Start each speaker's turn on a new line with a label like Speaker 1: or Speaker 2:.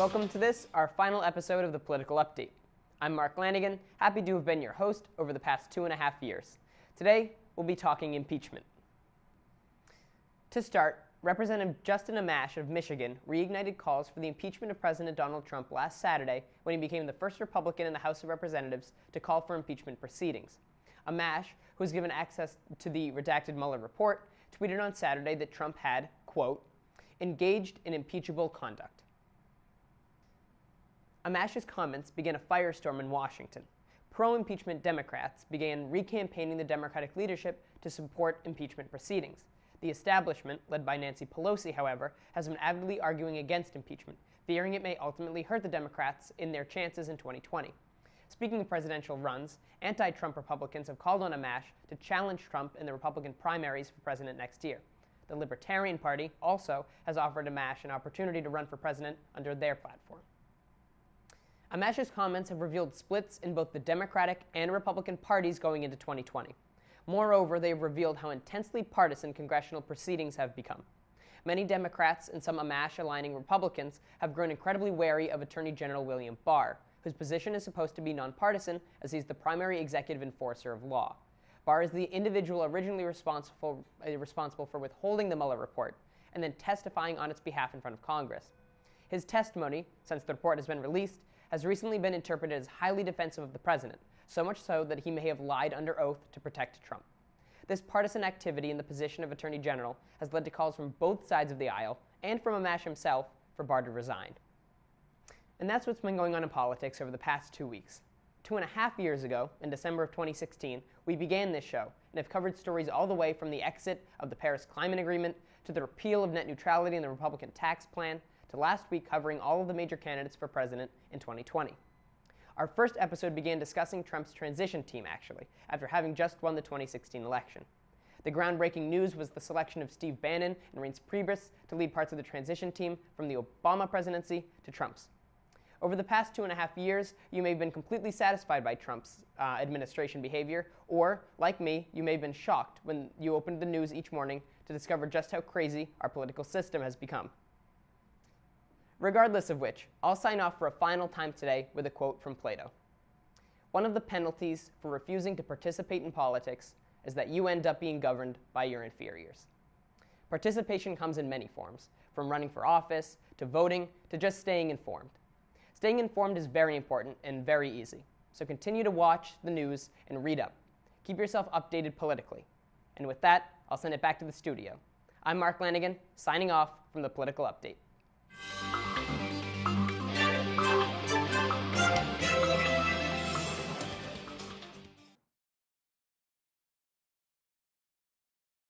Speaker 1: Welcome to this, our final episode of the Political Update. I'm Mark Lannigan, happy to have been your host over the past 2.5 years. Today, we'll be talking impeachment. To start, Representative Justin Amash of Michigan reignited calls for the impeachment of President Donald Trump last Saturday when he became the first Republican in the House of Representatives to call for impeachment proceedings. Amash, who was given access to the redacted Mueller report, tweeted on Saturday that Trump had, quote, engaged in impeachable conduct. Amash's comments began a firestorm in Washington. Pro-impeachment Democrats began re-campaigning the Democratic leadership to support impeachment proceedings. The establishment, led by Nancy Pelosi, however, has been avidly arguing against impeachment, fearing it may ultimately hurt the Democrats in their chances in 2020. Speaking of presidential runs, anti-Trump Republicans have called on Amash to challenge Trump in the Republican primaries for president next year. The Libertarian Party also has offered Amash an opportunity to run for president under their platform. Amash's comments have revealed splits in both the Democratic and Republican parties going into 2020. Moreover, they have revealed how intensely partisan congressional proceedings have become. Many Democrats and some Amash-aligning Republicans have grown incredibly wary of Attorney General William Barr, whose position is supposed to be nonpartisan as he's the primary executive enforcer of law. Barr is the individual originally responsible for withholding the Mueller report and then testifying on its behalf in front of Congress. His testimony, since the report has been released, has recently been interpreted as highly defensive of the president, so much so that he may have lied under oath to protect Trump. This partisan activity in the position of Attorney General has led to calls from both sides of the aisle and from Amash himself for Barr to resign. And that's what's been going on in politics over the past 2 weeks. 2.5 years ago, in December of 2016, we began this show and have covered stories all the way from the exit of the Paris Climate Agreement to the repeal of net neutrality in the Republican tax plan to last week covering all of the major candidates for president in 2020. Our first episode began discussing Trump's transition team, actually, after having just won the 2016 election. The groundbreaking news was the selection of Steve Bannon and Reince Priebus to lead parts of the transition team from the Obama presidency to Trump's. Over the past 2.5 years, you may have been completely satisfied by Trump's administration behavior, or, like me, you may have been shocked when you opened the news each morning to discover just how crazy our political system has become. Regardless of which, I'll sign off for a final time today with a quote from Plato. One of the penalties for refusing to participate in politics is that you end up being governed by your inferiors. Participation comes in many forms, from running for office, to voting, to just staying informed. Staying informed is very important and very easy, so continue to watch the news and read up. Keep yourself updated politically. And with that, I'll send it back to the studio. I'm Mark Lannigan, signing off from the Political Update.